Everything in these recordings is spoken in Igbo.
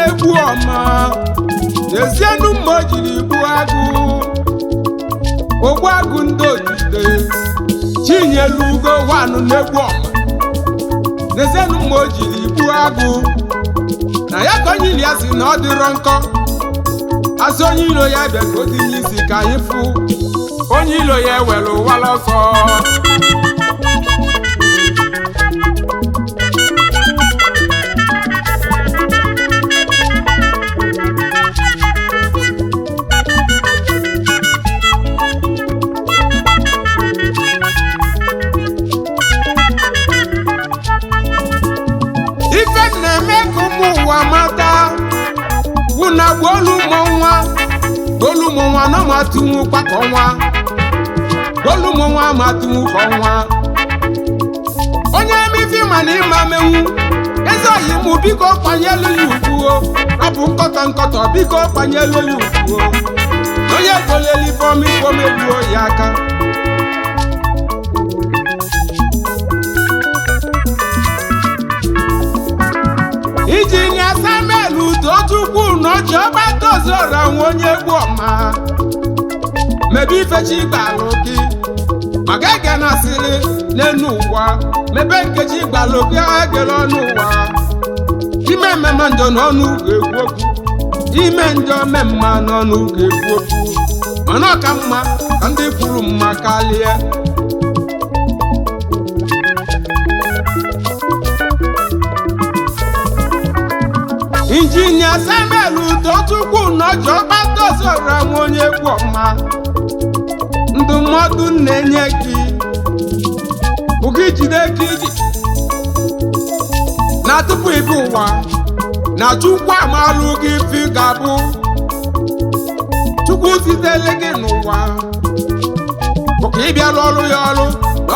Egbuoma Ezienu mmo jiri Gbuo Ogbuagu ndị ojide Chinyelu ugo wanụ n'Egbuoma Ezienu mmo jiri Gbuo na ya ka onye ili ya si na ọ dịrọ nkọ asị onye ilo ya bịa ka o tinye isi ka anyị fụ onye ilo ya ewere ụwa ọsọ na golu monwa no matunwu pakonwa golu monwa matunwu konwa onye mi fi mani ma mewu ezo yi mu biko panyelu yufuo abu nkọtọ biko panyelu yufuo onye goleli fo mebuo ya aka Injinia Samuel Odogwu n'ọjọba tozora onye Egbuoma mebi ifechi gbalogi maka ege na asịrị n'enu ụwa mebe nkeji gbalogi egele ọnụ ụwa ime mmemme njọ n'ọnụ ga-ekwu okwu ime njọ mmemme n'ọnụ ga-ekwu okwu mana ọka mma ka ndị kwuru mma karịa Injinia Samuel Odogwu n'ọjọba tozora onye Egbuoma ndụmọdụ na-enye gị bụ gị jide ka iji na tupu ibu ụwa na Chukwu amalụ gị fi ga-abụ Chukwu zitele gị n'ụwa bụ ka ị bịa lụọrụ ya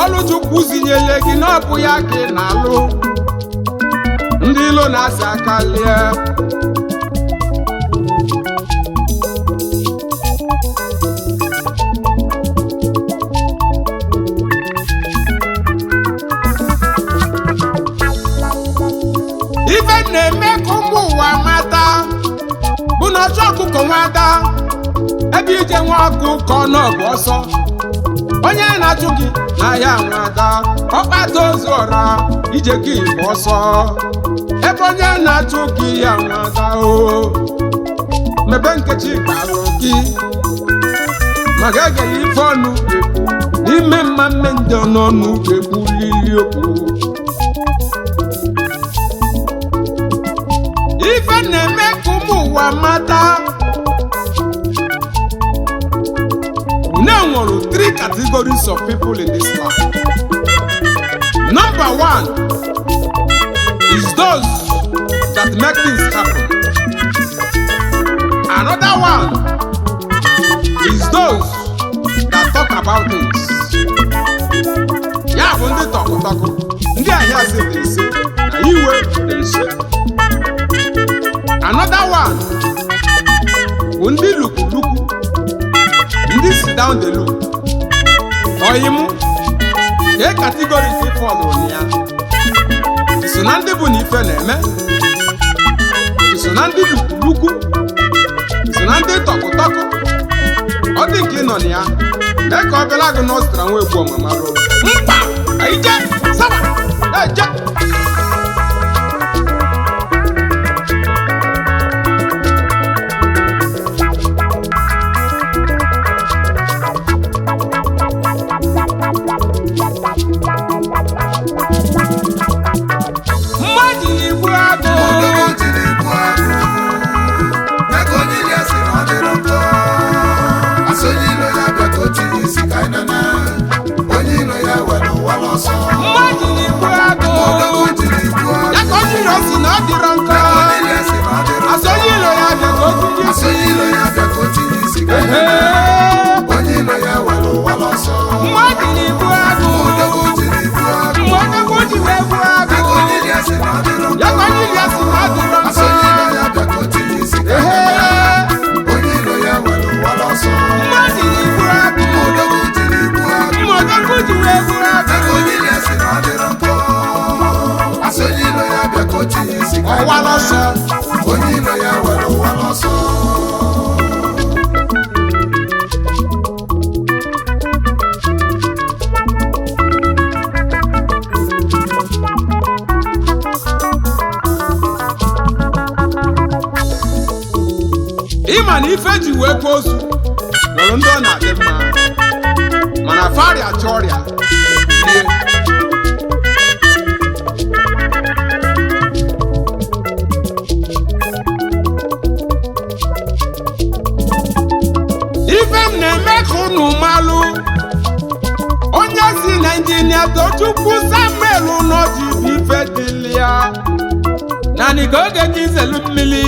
ọrụ Chukwu zinyele gị na ọ bụ ya ka ị na-alụ ndị ilo na-asị aka lie ife na-eme ka ụmụ ụwa mata bụ na ọchọ ọkụkọ nwata ebe ije nwa ọkụkọ n'ọbụ ọsọ onye na-achụ gị n'ahịa nwata ọkpata ozu ọra ije gị bụ ọsọ ebe onye na-achụ gị ya nwata o mebe nkechi gbalụ gị maka egele ife ọnụ n'ime mmamme ndị ọnụọnụ ga-egbu lili okwu ife na-eme ka ụmụ ụwa mata Now there are three categories of people in this life. Number one is those that make things happen. Another one is those talk about this. Ya bụ ndị tọkụtọkụ, ndị ahịa si dị ise na iwe dị ise. Another one bụ ndị lukuluku, ndị sit down dey look. Oyimu ke kategori nke fọdụrụ na ya. Iso na ndị bụ na ife na-eme, iso na ndị lukuluku, iso na ndị tọkụtọkụ. Ọ dị nke ị nọ na ya, mee ka ọ bịala gị n'ọstra nwa Egbuoma marụ mkpa ije saba eje. Ịma na ife ji wee kwa ozu nwere ndị ọ na-adị mma mana fari achọ ọrịa rie. Ife m na-eme ka unu malụ onye si na injinia Tochukwu Samuel n'oji bụ ife dịlị ya naanị ka oge ji zelu mmiri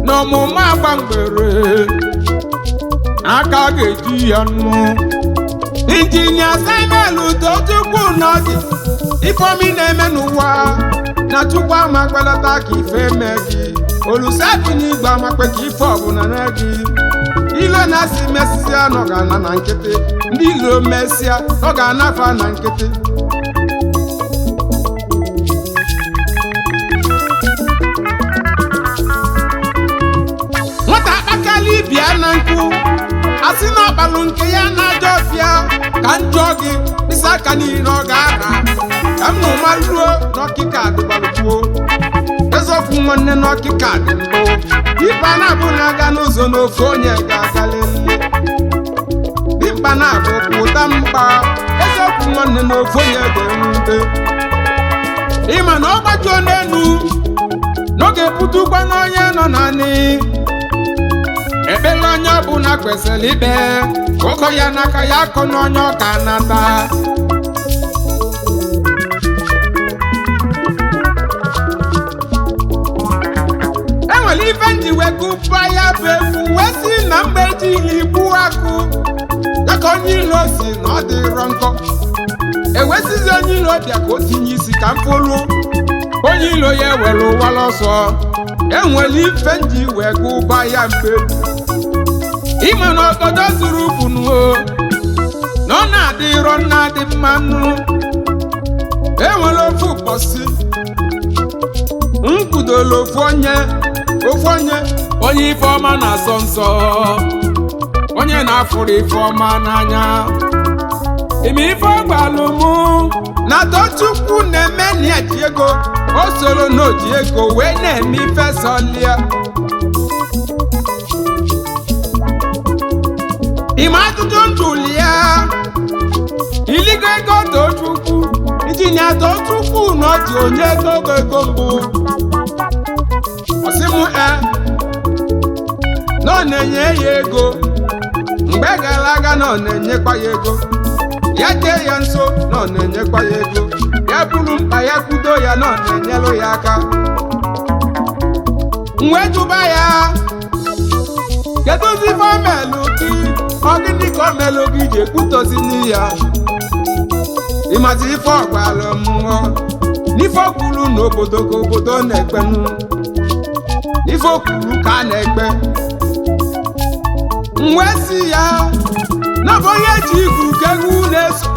n'ọmụma agbangbere aka ga-eji ya nụ. Injinia Samuel Tochukwu n'oji ifeomi na-eme n'ụwa na Chukwu amakpelata ka ife mee gị olusebi n'igwe amakpe ka ife ọbụla na gị. Ilo na-asị mesịa nọ ga-ana na nkịtị, ndị ilo mesịa ọ ga-anafa na nkịtị. Nwata akpakala ibia na nkụ asị na ọkpalụ nke ya na-aja ọfịa ka njọ gị mkpịsị aka niile ọ ga-aha ka m nụma ruo n'ọkịka adịgbalụkwuo. Eziokwu nwanne n'ọkịka dị mbụ dimkpa na-abụ na-aga n'ụzọ n'ofe onye ga-agalili. Dimkpa na-abụ pụta mkpa eziokwu nwanne n'ofe onye ga-enwute. Ịma na ọ gbajuo n'elu n'oge putukwa n'onye nọ naanị. Ekpere onye ọbụla kwesịrị ikpe ụkọ ya n'aka ya akọ n'onye ọka nata. Enwere ife nji wegụpa ya bụ efu wee si na mgbe ejili gbuo akụ ya ka onye ilo si na ọ dịrọ nkọ. Ewesizi onye ilo bịa ka o tinye isi ka mfụlụ onye ilo ya ewere ụwala ọsọ. Enwere ife nji wegụpa ya mgbe ịma na obodo zuru ukwunuo na ọ na-adịrọ nna dị mmanụ. Enwere ofu ụbọchị nkwudolo ofu onye ifeọma na-asọ nsọ, onye na-afụrụ ifeọma n'anya. Ime ife ọgbalụ mụ na Tochukwu na-eme na ya ji ego o soro n'oji ego wee na-eme ife sọlia. Ime ajụjụ ndụli ya iligo ego Tochukwu injinia Tochukwu na ọ dị onye ego mbụ ọsịmụ na ọ na-enye ya ego mgbe gara aga na ọ na-enyekwa ya ego ya jee ya nso na ọ na-enyekwa ya ego ya buru mkpa ya kwudo ya na ọ na-enyelụ ya aka. Mgbe jụba ya kedụzi ife omelụ gị ọ gịnị ka omelu gị ji ekputozi n'iya ịmazi ife ọgbalụ mmụọ n'ife okwuru n'obodo ka obodo na-ekpenu n'ife okwuru ka a na-ekpe mgbe si ya na bụ onye ji igwu ka egwu na-eso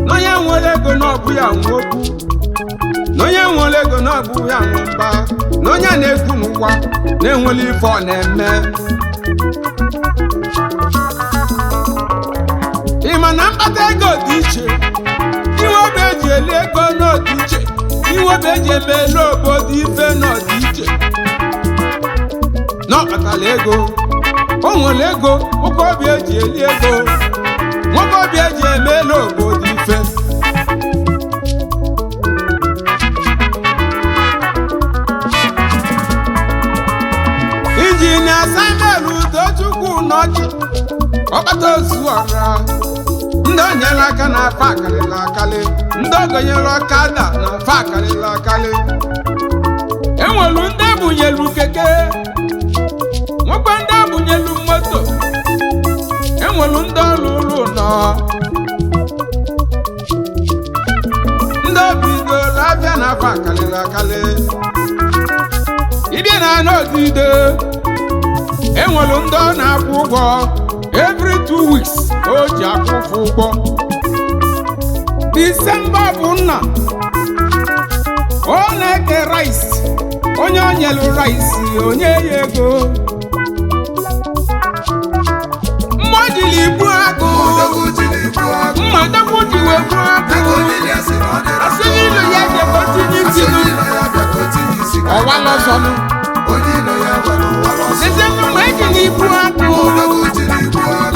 n'onye nwere ego n'ọbụ ya nwokwu n'onye nwere ego n'ọbụ ya nwamba na onye na-ekwu n'ụwa na-enwere ife ọ na-eme ịma na mkpata ego dị iche iwe obe eji eli ego n'ọdị iche iwe obe eji emelu obodo ife n'ọdị iche n'ọkpatala ego o nwere ego nwoke obi eji eli ego nwoke obi eji emelu obodo ife injinia Samuel Udochukwu n'ọchị ọkpata ozu ọra ndị onyere aka na afa akarịla akarị ndị ogonyere ọkada na afa akarịla akarị enwelu ndị ebunyelu keke nwekwa ndị ebunyelu moto enwelu ndị ọrụ ụlọ nọ ndị obidoro abịa na afa akarịla akarị ịbịa na n'odide enwelu ndị ọ na-akwụ ụgwọ every 2 weeks o ji akwụfụ ụgwọ Disemba bụ nna ọ na-eke rice onye o nyelu rice onye ya ego mma jiri igbu agụ mma Odogwu ji wee gbuo agụ asị n'ilu ya ga-ekotinye isi ọwa lọsọnụ site mgbe ejiri igbu agụ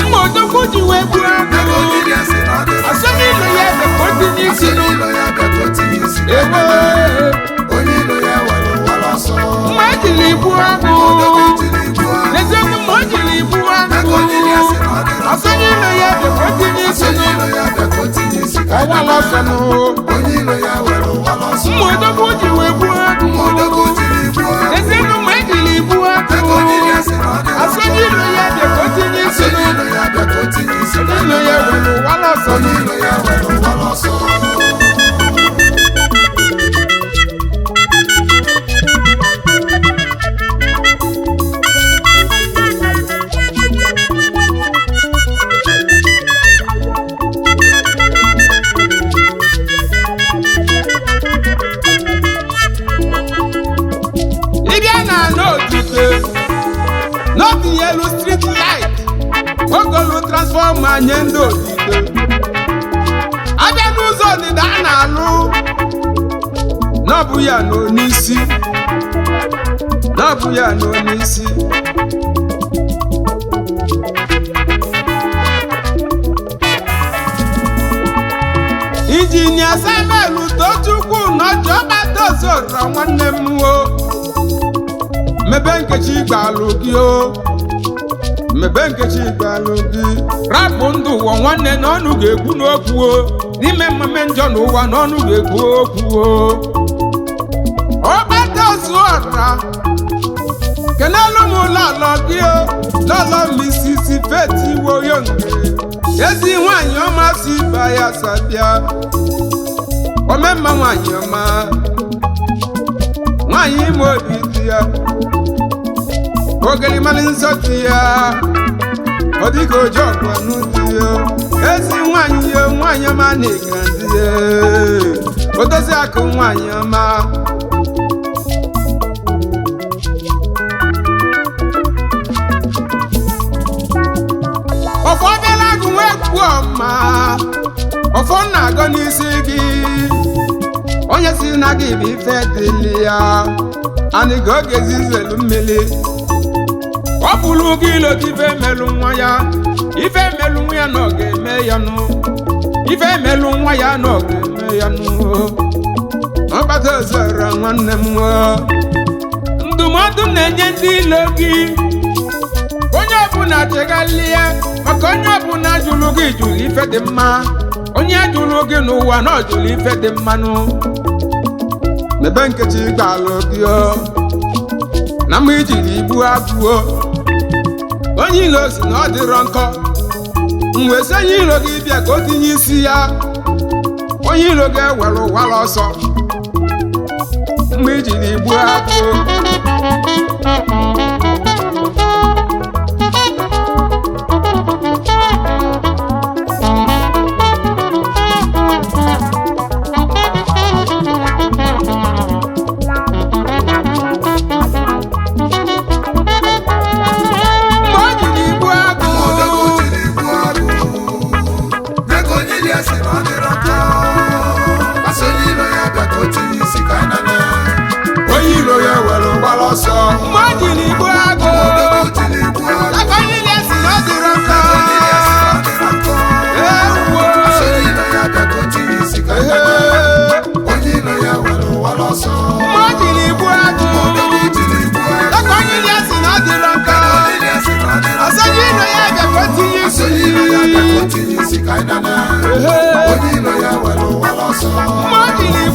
mma Odogwu ji wee gbuo agụ asị n'ilu ya ga-ekotinye isi ebe mma ejiri igbu agụ site mgbe o jiri igbu agụ asị n'ilu ya ga-ekotinye isi ọwa lọsọnụ mma Odogwu ji wee gbuo agụ eze mgbe ejiri igbu agụ asị n'ilu ya ga-ekotinye isi n'ilu ya were ụwa lọsọnụ n'otinyelu street light ogolu transfọma nye ndị odide abịa n'ụzọ ọdịda a na-alụ n'ọbụ ya n'onisi injinia Samuel Udochukwu n'ọjọ ọgbata ozora nwanne m o mebe nkechi gbalụ gị o mebe nkechi gbalụ gị rapụ ndụ ụwa nwanne na ọnụ ga-ekwu n'okwu o n'ime mmemme njọ n'ụwa na ọnụ ga-ekwu okwu o ọgbata ozu ọra kenelu m lọlọ gị o lọlọ misisi feti woyonge ezi nwanyị ọma si ba ya sabịa omemma nwanyị ọma nwanyị ime obi dị ya ogeli mali nsọ dị ya ọ dịka oji ọgwanụ dị ya ezi nwanyị ya nwanyị ọma na-ega dị ya odozi akụ nwanyị ọma ọfọ bịala agụ nwee gbuo ọma ọfọ na-agọ n'isi gị onye si na gị bụ ife dịli ya anị ga oge zizelu mmiri ọ bụrụ gị ilota ife melụ nwa ya ife melụ nwa ya na ọ ga-eme ya nụ ife melụ nwa ya na ọ ga-eme ya nụ ọgbata ozora nwanne m ndụmọdụ na-enye ndị ilo gị onye ọbụla cheghalie maka onye ọbụla jụrụ gị jụrụ ife dị mma onye jụrụ gị n'ụwa na ọ jụrụ ife dị mmanụ mebe nkechi gbalụ gị na mma ijiri igbu agụo onye ilo si na ọ dịrọ nkọ mgbe sị onye iro gị bịa ka o tinye isi ya onye iro gị ewere ụwara ọsọ mgbe ijiri gbuo agụ Mmadụ